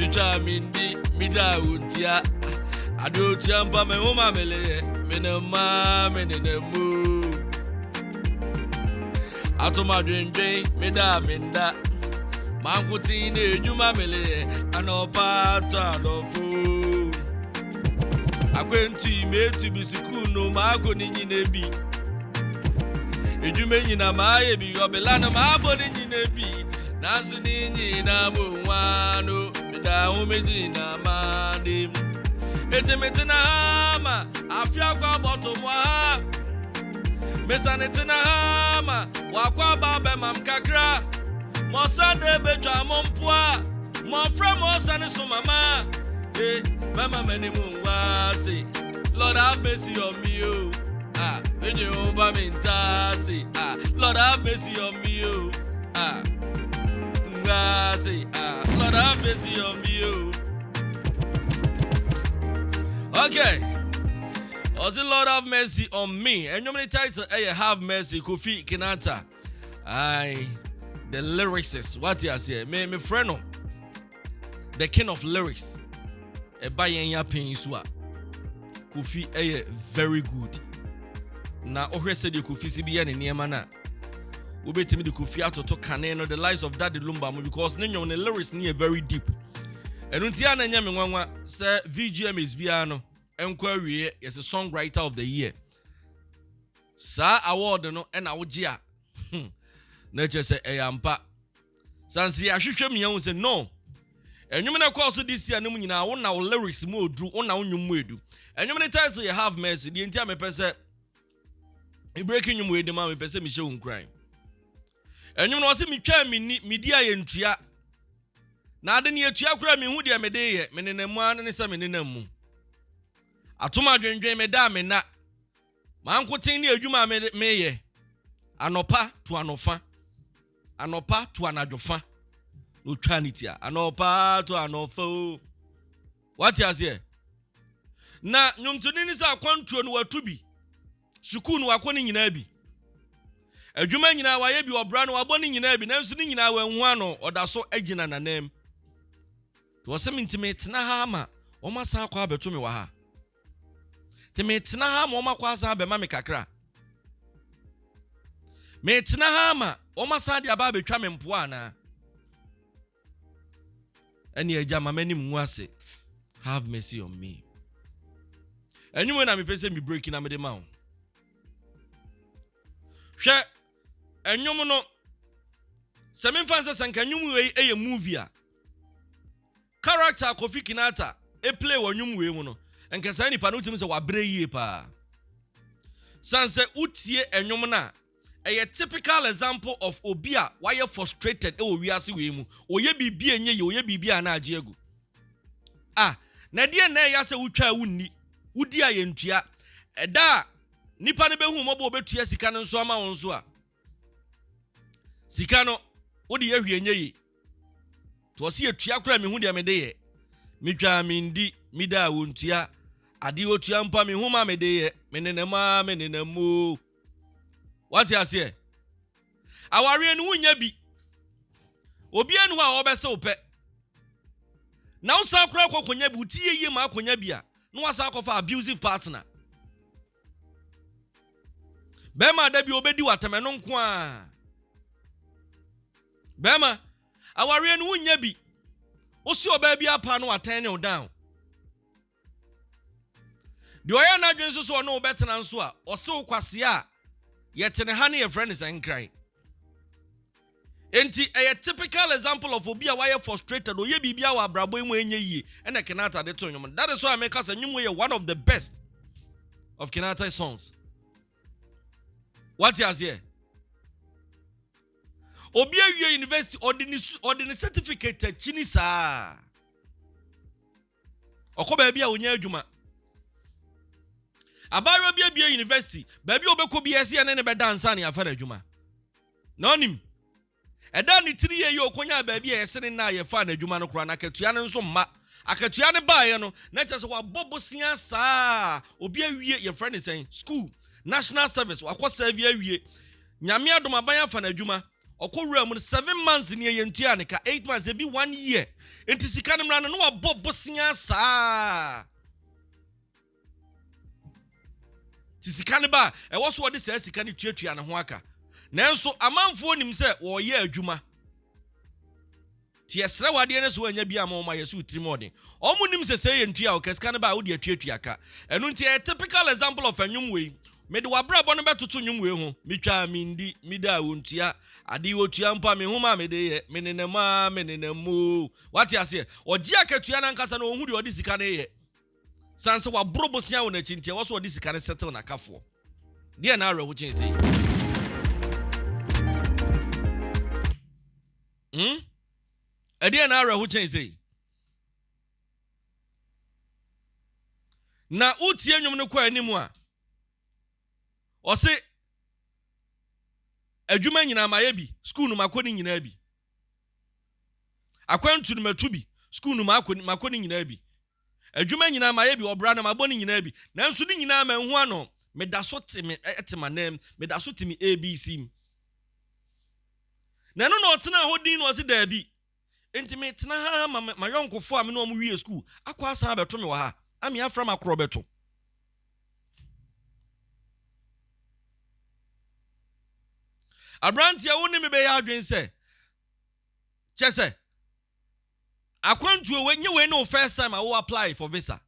Mitra mindi mida untia ado tiampa me homa mele menema menenemu atoma dwendwen meda menda mankuti na ejuma mele anopa ta lofu akwenti metu bisiku no mako ni nyina bi ejume nyina maaye bi obelana maabo ni nyina bi nansu ni nyina mo nwano da umeji na mani etemetina hama afia kwa botomo ha mesanetina hama wakwa babe mamkakra mosade betwa mompoa mofra mosane so mama mama mani munwase Lord have mercy on me oh when you over me say Lord have mercy on me oh say Lord have mercy on me oh. Okay. Also Lord have mercy on me. And you many title have mercy Kofi Kinaata. The lyricist. What you say? Me friend the king of lyrics. E ba yen ya pen so a. Kofi very good. Na ohwe se de Kofi si biya ne niema na. Ubetimi de Kofi atoto kane no the lives of Daddy Lumba because nenyo ne lyrics ni very deep. Enuntia na nya me nwanwa se VGM is bia no enko awie yes a songwriter of the year. Sa award no na wogie a. Na che se eyampa. Sansi ahwehwem yen se no. Enwum na call so this year no nyina wo na lyrics mu odru wo na wonwum mu edu. Enwum ne title you have mercy. The entia me pese e breaking nyum we de ma me pese me show crime. Enyum no se metwa mi dia ye ntua na ade ne atua kura me hu de me de ye menenam anu ne se menenam mu atoma dwendwen me da me na mankoten ne adwuma me ye anopa to anofa anopa to anadwofa no twanitia anopa to anofa what you say na nyumtuni ni sa kwantuo no watubi suku no akoni nyina bi adwuma nyina waye bi obra no waboni nyina bi nanso ni nyina wanhu ano odaso agina nanem to wasem intimate na ha ma o masa akwa abeto me wa ha intimate na ha ma o makwa asa abema me kakra me tena ha ma o masa de aba betwa me mpo ana eni agya mama ni mu ase have mercy on me enyu na me pese me break na me de ma ho hwe enyum no semen fansa sanka nyum we eye movie a character Kofi Kinaata e play wo nyum we mu no enka sa ni pa no tim se wa bre yie pa sanse utie enyum na a typical example of obia why you frustrated e wo wiase we mu oye bibia enye ye oye bibia na age egu na de na ya se wutwa wunni wudi ayentua eda nipa ne behu mo bo obetua sika no nso ama won so a sika no wodi yehwe enye yi to se etua kura me hu de me de ye mitwa mindi mida wontua ade otua mpa me hu ma me de ye menenemu what you say aware no wunya bi obi anu a obese ope na usa kura kokonya bi utie yie ma akonya bi a no wasa akofa abusive partner bema da bi obedi watame no nko a bema aware no wunya bi osi oba bi apa no atan ne down de oya na dwen so no obetena nso a ose kwase a yetene ha ne your friend is crying. Enti a typical example of obia why frustrated oye bibia wa brabo mu enye yie na Kinaata de to nyum. That is why I make us nyum we one of the best of Kinaata songs. What you say? Obia wie university ordinary certificate chini sa. Okoba bia onya adwuma. Abaro bia university ba bia obekọ BSc ene be dance an ya fara adwuma. Na onim eda ni 3 year okonya ba bia yesene na ye fa na adwuma no kora na akatua ne nso mma akatua ne baaye no na kyese wa bobosia saa obi awie ye friend saying school national service wakọ serve awie nyame adom aban afa na adwuma okowura mu 7 months ne yentua ne ka 8 months ebi 1 year enti sika ne mra no wabɔ bosia saa ti sika ne ba ɛwɔ so wɔde saa sika ne tuatua ne ho aka nanso amanfo nim sɛ wɔyɛ adwuma ti esra wade ne so anya bi amoma yesu timodin omu nim se sey yentua o kesika ne ba wo de atuatua ka enu nti a typical example of anyum we me de wabra bo no betoto nyum we ho metwa mindi mida wontua ade wotua mpa me homa me de ye menenemu wati ase oji akatua na nkasa na ohun de odi sika ne ye sanse wabro bosia wo na chintie wo so odi sika ne settle na kafo de na arewo chen sei Ade na arewo chen sei na utie nwum no kwa animu a ose adwuma nyina maye bi school no makoni nyina bi akwantu no matubi school no makoni nyina bi adwuma nyina maye bi obra na maboni nyina bi nanso ni nyina ma hu ano medaso teme etemanem medaso teme abc na no otena hodin no ose da bi enti tena ha ma yonkofo a me no mu wie school akwa asa beto me wa ha ami afra makro beto Abrantia woni me be ya adwen se chese akwantu we nye we no first time I will apply for visa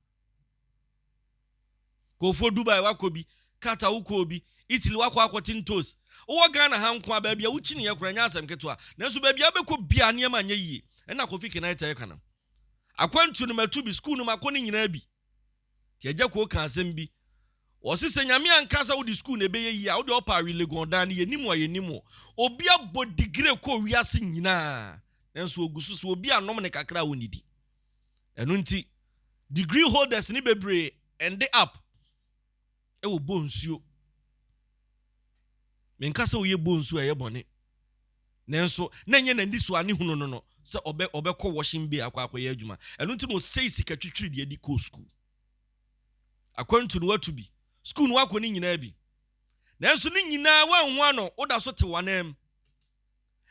go for Dubai wakobi kata ukobi Italy wakwa akotintos wo Ghana ha nko ba bia wuchi ne yakura nya asem keto a nanso ba bia beko bia ne ma nya yie na Kofi Kinaata yakana akwantu no matubi school no makoni nyina bi ti agya ko kan asem bi Osise nyame ankasa wo di school na ebe yi a wo de opa Legon dan ye nimu ayenimu obi abo degree ko wiase nyina nanso ogusu so obi anom ne kakra wonidi enu nti degree holders ni bebre end up e wo bonsuo menkasa wo ye bonsuo ye bone nanso na nye na ndi so ani hunu no se obekọ washing bay akwa ye adwuma enu nti no sei sika twitwiri de di ko school akwantu no watubi school no akoni nyina bi nanso ni nyina wanhu ano oda so te wanem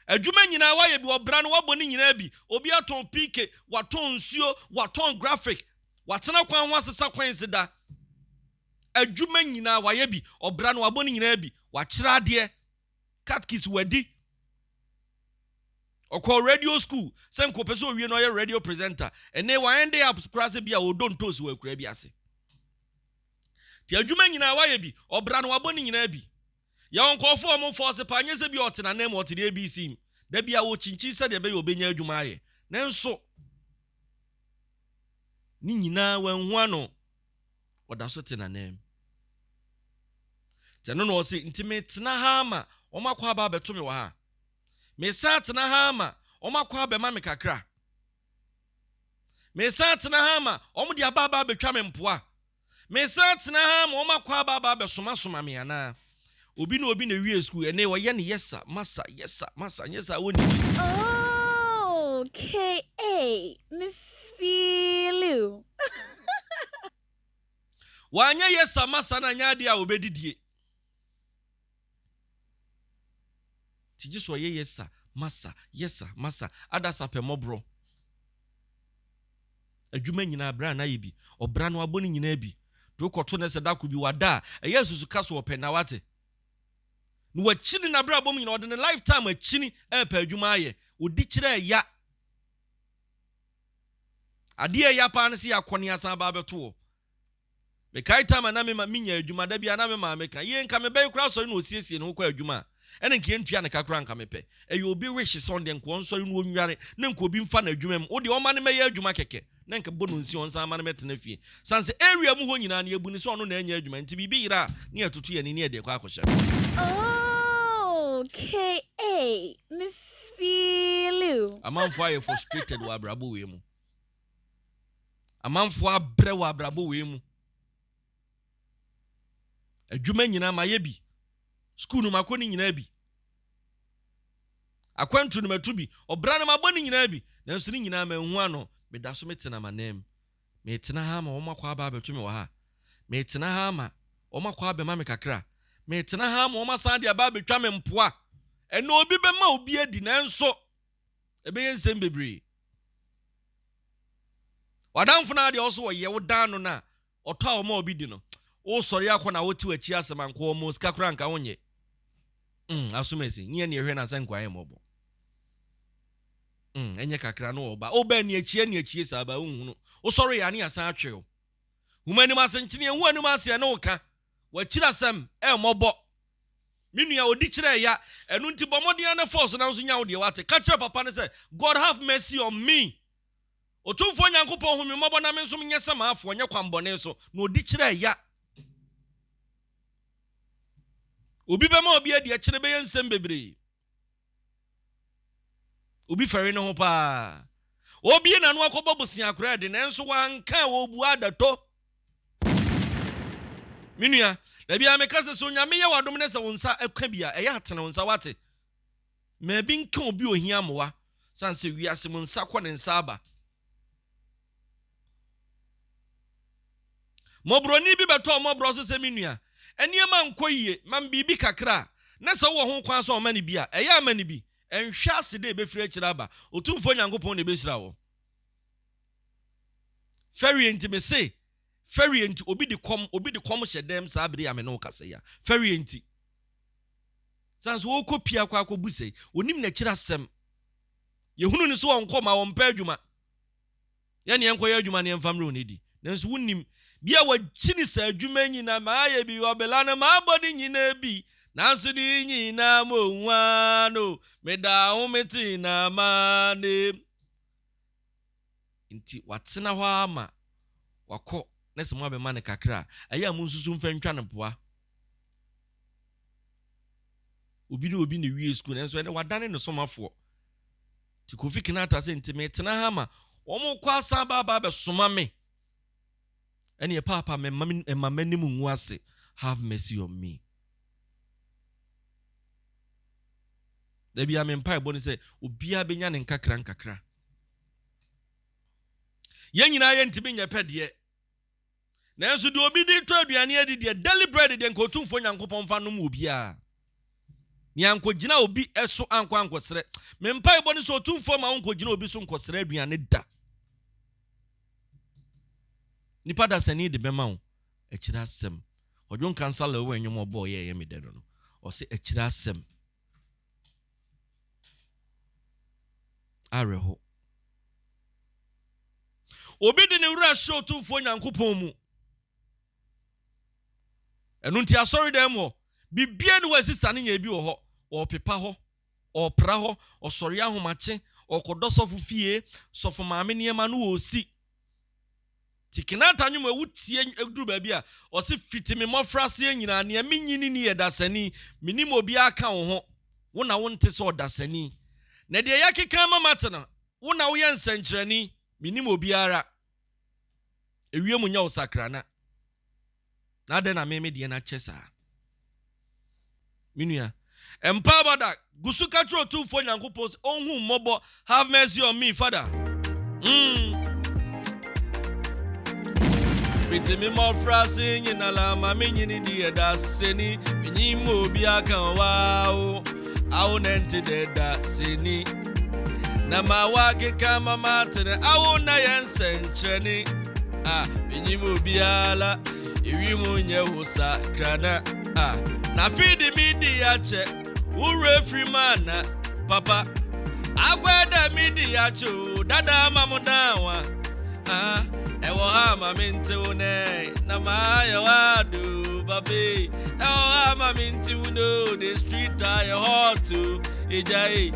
adwuma nyina waye bi obra no waboni nyina bi obi aton pk waton nsuo waton graphic watena kwan ho asesa kwan sida adwuma nyina waye bi obra no waboni nyina bi wachira ade catkis wadi okọ radio school sen ko peso wie no ye radio presenter ene wa end up class bi a odontos wa kura bi ase ti adwuma nyina waye bi obra no waboni nyina bi ya onkofo mo force pa nyese bi otena na mo otene abc da bia wo chinchi se de be obenya adwuma aye nanso ni nyina wanhu ano oda so tena nam teno no se intime tena ha ma omakwa ba beto me wa ha me sa tena ha ma omakwa be ma me kakra me sa tena ha ma omde ababa betwa me mpoa me sa tena ha ma omakwa baba be soma me ana obi na wie school ene wo ye ne yesa masa nyesa woni okay me feel you wanya yesa masa na nyade a obedidie tijiso ye yesa masa adasa pemobro adwuma nyina bra na ye bi obra no aboni nyina bi do koto ne se dako bi wada yesu kaso opena wate no wachini na bra bom nyina ode ne lifetime achini epa adwuma aye odi kire ya ade ya pa ne se yakone asan ba beto me kai time na me ma minya adwuma da bia na me ma me ka ye nka me be kura so no osiesie no kwa adwuma ene nke ntua ne kakra nka me pe eyo obi wish sonde nko nsori no onware ne nko obi mfa na adwuma mu ode o ma ne me ya adwuma keke ne nka bono nsi on san ma ne metena fie sanse area mu ho nyina ne ebu ni so ono na anya adwuma nti bibi yira ne atutu ye ne de kwa akohye okay me feel you amanfo aye frustrated wa brabo we mu amanfo abre wa brabo we mu adwuma nyina ma ye bi school no makoni nyina bi akwantu no matubi obra no maboni nyina bi nanso ni nyina ma hu ano me da so metena manem me tena ha ma omakwa ba beto me wa ha me tena ha ma omakwa be ma me kakra me tena ha ma omasa de aba betwa me mpoa Eno obi bema obi adi nanso ebeye nsem bebre. Wadamfo na de also ye wodan no na oto a obi di no. O sori akọ na woti wachi asem anko mo sika kura nka wonye. Asumesi nye ne ehwe na senkwa ye mobo. Enye kakra no oba. Oba ni achie saba unhunu. O sori ya ne asan atwe. Humani masenchine hu anu ase na oka. Wachira asem mobo. Minua odi kire ya enu nti bomodian na force na nso nya wo de wate. Ka kire papa ne say God have mercy on me. Otumfo nyankopon hu me mobo na me nso nye sama afo nye kwambone so na odi kire ya. Obi bema obi adi akire be nsem bebre. Obi fere ne ho pa. Obi na no akobo bosia akra de nanso wanka wo bu adato. Minua, da bia me kase so nyame ye wadom ne se wonsa akwa bia eya atene wonsa wate. Me bi nka obi ohia mowa sanse wiase mo nsa kɔ ne nsa aba. Mobroni bi beto mobro so se minua. Eniema nkoyie, mam bibi kakra. Na se wo ho kwan so o mani bia, eya amani bi. Enhwa ase de be firi akira aba. Otumfo nyankopon ne be sira wo. Ferry enti me say Ferry enti obi de kom hyedem sa abere ame no kase ya. Ferry enti. Sans wo kopia kwa akobuse, onim na kira sem. Yehunu ni so onko ma won pa adwuma. Ya ne enkoye adwuma ne emfamre onedi. Nanso wonim bia wa chini sa adwuma nyina ma aye bi obela na ma abodi nyina bi. Nanso di nyina mo nwano, meda ho meti na mane. Inti watena hɔ ama wakɔ nese mo abema ne kakra aya mu nsusu mfantwa ne poa obi ne wie school enso ene wadane ne somafo ti Kofi Kinaata se ntime tena ha ma omo kwa asa ba be soma me ene papa me mamanim nwu ase have mercy on me. Da bia me mpa ebo ne se obia benya ne nkakra ye nyina ye ntime nya pede nanso de obi di to aduane adi de deliberate de nkotumfo nyankopon fa no mu obia ni ankogina obi eso ankwankosere me mpa ebo ne so otumfo ma onkogina obi so nkosere aduane da nipa da sani de bema wo akira asem odwon kansala wo enwom obo ye me de no o se akira asem areho obi de ne wura show otumfo nyankopon mu enu nti asori dem wo bibia ne wa sister ne nya bi wo ho o pepa ho o pra ho o sori ahomache o kodosofo fie sofo maame ne ma no wo si Kinaata nwum ewutie eduru ba bia o se fitimi mofrase nyina ne menyini ne yedasani minim obi aka wo ho wo na wo nte so odasani na de yakeka mamate na wo na wo ye nsankyerani minim obi ara ewie mu nya osakrana na de na meme de na chesa minua empa bada gusuka tro tufo nyankopon onhu mobo have mercy on me father Bitimi mo frase nyina la ma menyini die da seni minim obi aka wa awo nente de da seni na ma wa keka mama tene awo na yensencheni minim obi ala ewi mu nye hosa krana na feed midi yache ure free mana papa agwada midi yacho dada mamudawa ewo ha maminti une na maya wadu babe ewo ha maminti uno the street are hot to ejai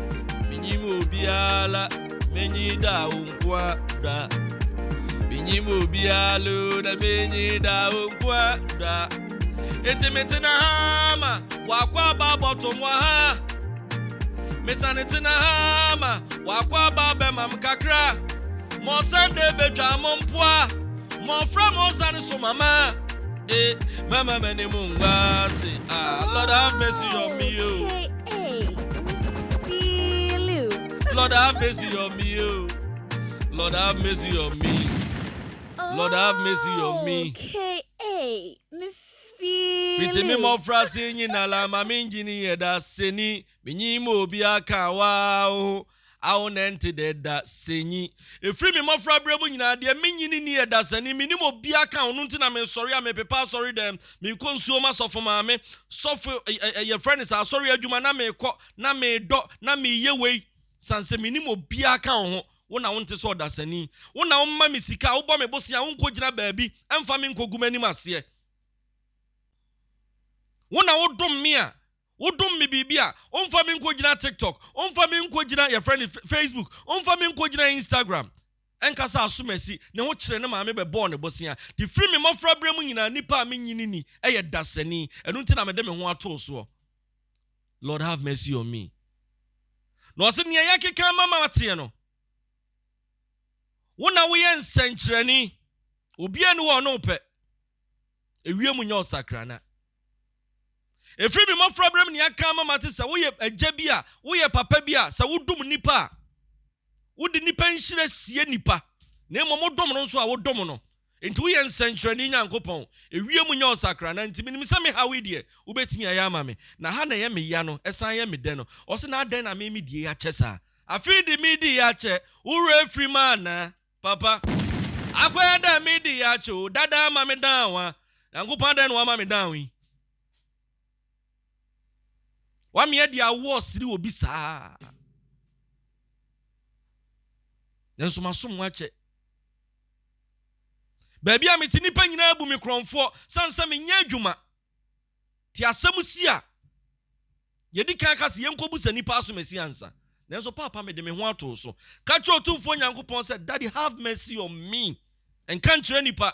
minyimo biala menyi da unkwa da minyimo bialo da menyi da unkwa da etimetina hama wakwa baboto mwa ha mesanitina hama wakwa babe mamkakra mo sande betwa mompoa mo fra mo sane so mama mama mani mungwa say Lord have mercy on me Lord have mercy on me Lord have mercy on me Lord have mercy on me me Fiti mi mo frasi nyina la mami njini yeda seni minyi mo bi aka wa o awo nenti da senyi efri mi mo fra bre mu nyina de minyini ni yeda seni mini mo bi aka onu nti na me sorry am pepa sorry dem me konsuo ma sofo ma me sofo your friend is sorry adwuma na me kɔ na me do na me yewei sanse mini mo bi aka ho wona wonte so da seni wona wo ma me sika wo bo me bosia wo nkogina baabi emfa me nkoguma ni mase wona wodom me a wodom me bibia onfa me nkogina TikTok onfa me nkogina your friend Facebook onfa me nkogina Instagram enkasa asomasi ne ho kire ne maame be bɔ ne bosia di free me mofra bra mu nyina nipa a me nyini ni eye dasani enu nti na me de me ho ato so Lord have mercy on me no se ne yakeka mama tie no wona wo ye nsenkyerani obi anu wo no pe ewie mu nya osakrana efri mi mofra bram ni aka mama te sa wo ye agya bi a wo ye papa bi a sa wodum nipa wo di nipa nhire sie nipa na emo dom no so a wo dom no enti wo ye nsenkyerani nyankopɔn ewie mu nya osakrana enti minim se me hawe die wo betimi aya ama me na ha na ye me ya no esan ye me de no o se na adan na me die ya kyesa afi di me di ya kye wo refri mana papa akwa da me di ya kye dada ama me dan wa nyankopɔn dan no ama me dan wi wa me dia wo siri obi saa nenso masom wache baabi a metini pa nyina abu me kronfo sansa me nya adwuma ti asem si a yedi kan kase yenkobu sani pa so mesi ansa nenso papa me de me ho ato so ka cho tumfo nyankopon said daddy have mercy on me and can't you nipa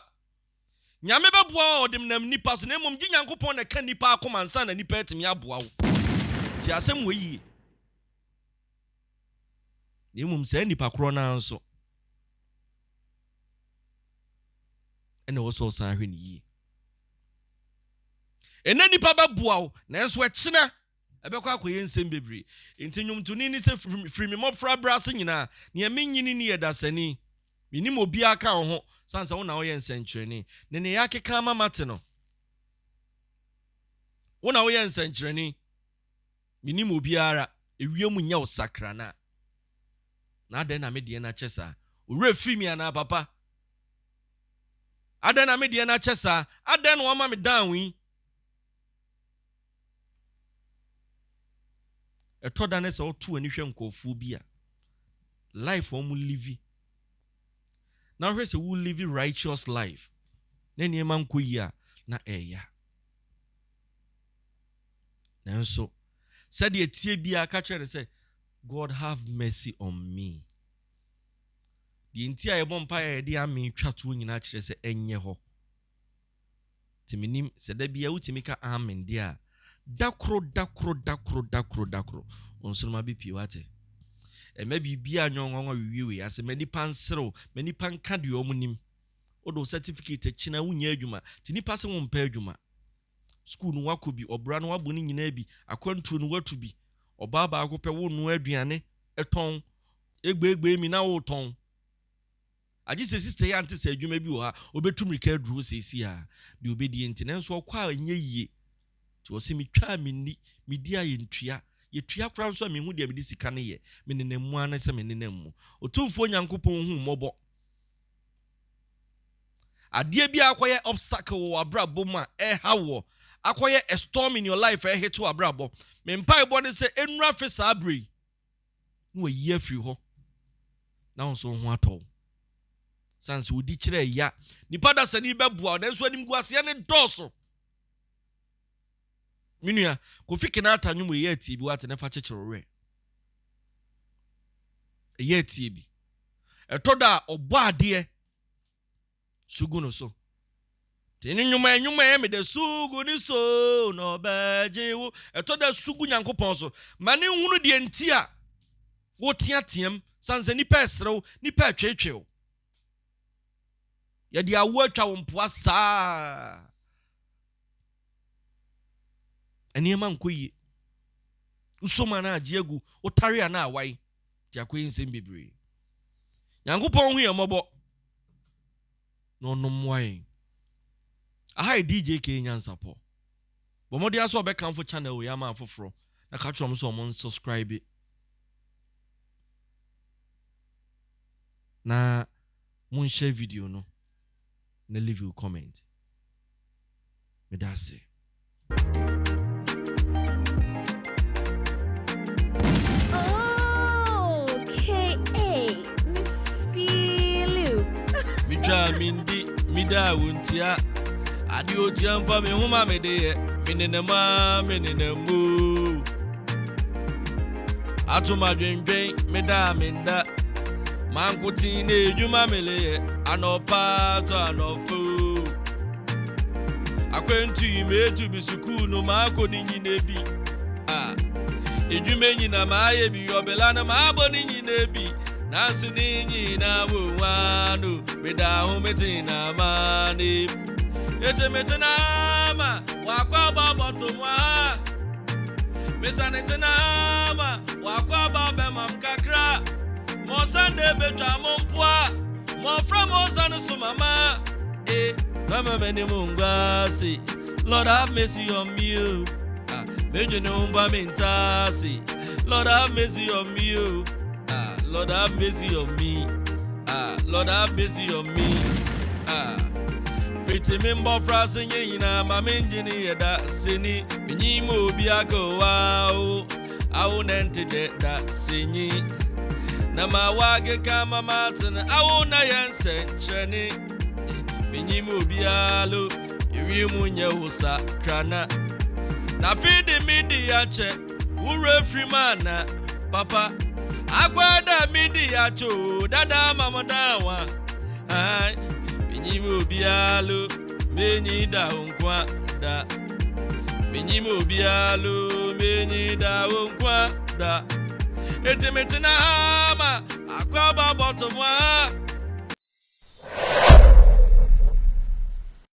nyame beboa odem nam nipa so na mom gi nyankopon na ka nipa akoma ansa na nipa etimi aboa wo ti asem we yi ni mum se nipa kro na nso ene wo so san hwe ni yi ene nipa beboa wo na nso ekina ebekwa akoye nsem bebre enti nwumtuni ni se free me mofra brase nyina ne amenyini ni yedasani minim obi aka ho sansa wo na wo ye nsenkyereni ne yakeka mama te no wo na wo ye nsenkyereni minim obi ara ewiem nya osakrana na adan na me de na kyesa owre free me ana papa adan na me de na kyesa adan no ma me danwi etoda ne se oto ani hwe nkofu bi a life o mu live na hwe se wo live righteous life na niema nkoyi a na eya nanso said ye tie bia ka kire say God have mercy on me the ntia ye bompa ye de ame twato nyina kire say enye ho timinim se da bia wutimi ka amen dia dakro onsoloma bi piwate ema bibia nyonwa wiwe ase mani pansero mani panka de omunim odo certificate china wunya adwuma tinipa se wo mpa adwuma school no wakobi obra no waboni nyina bi akwantu no watubi obaba akopɛ wo no aduane eton egbegbe mi na wo ton agi se sister ya ante se adwuma bi wo ha obetumrika aduro sesi ha de obedient nenso okwa anye yie ti wo se mitwa mi di ayentua yetua kra nso me hu de abidi sika ne ye menenemu ana se menenemu otumfo nyankopon hu mobo ade bi akoye obstacle wo abrabo ma hawo akoye a storm in your life hit to abrabo me mpa ebo ne se enura fe sa abre no yi afiri ho na onso ho atɔ sanse odi kire ya nipa da sani bebua na nso anim guase ne dɔso minua Kofi Kinaata nwum ye atie bi wate ne fa kyekyerewe ye atie bi etoda obɔ ade sugu no so tini nyuma ye me de sugu ni so no bajewo etoda sugu nyankopɔn so mane hunu de ntia wo tiatem sanse nipa esrew nipa atwetwew ye de awo atwa wo mpoa saa eniema nkoyi usoma na agiegu otare na awai ti akoyi nsem bebre nyankopɔn hu ye mɔbɔ no no mwai aha DJ K nyansapo But mo dey aso be kan for channel we ama afoforo. Na ka trom so mo subscribe it. Na mo share video no. Na leave you comment. Me da say. Okay, me feel you. Me try mindi, me da wuntia. Adi otia mpa me huma me de me nene mu. Atuma dwendwen me da minda. Mankuti ne edwuma mele anopa to anofu. Akwentu me tu bi school no ma kodi nyina bi. Edwuma nyina ma ye bi obela na ma boni nyina bi. Nansi ni nyina wo wanu me da hu metina mani. Ete metina ma wakwa baba to mwa. Mesanetena ma wakwa baba mam kakra. Mo Sunday betwa mo mpoa. Mo from Osanu so mama. Mama meni mungasi. Lord have mercy on me. Meju no mba mentasi. Lord have mercy on me. Lord have mercy on me. Lord have mercy on me. Fiti mimbo frase nyina mama enjini yeda seni. Nyimo obi agowa o. Awu nente de da senyi. Na mawage kama mountain awona yense ncheni binyim obialo iwimu nye usa krana na fidi midi yache ure freemana papa akwada midi yacho dada mamodawa ai binyim obialo menyi da onkwa da binyim obialo menyi da onkwa da Etimetina ma akwaba bottom wa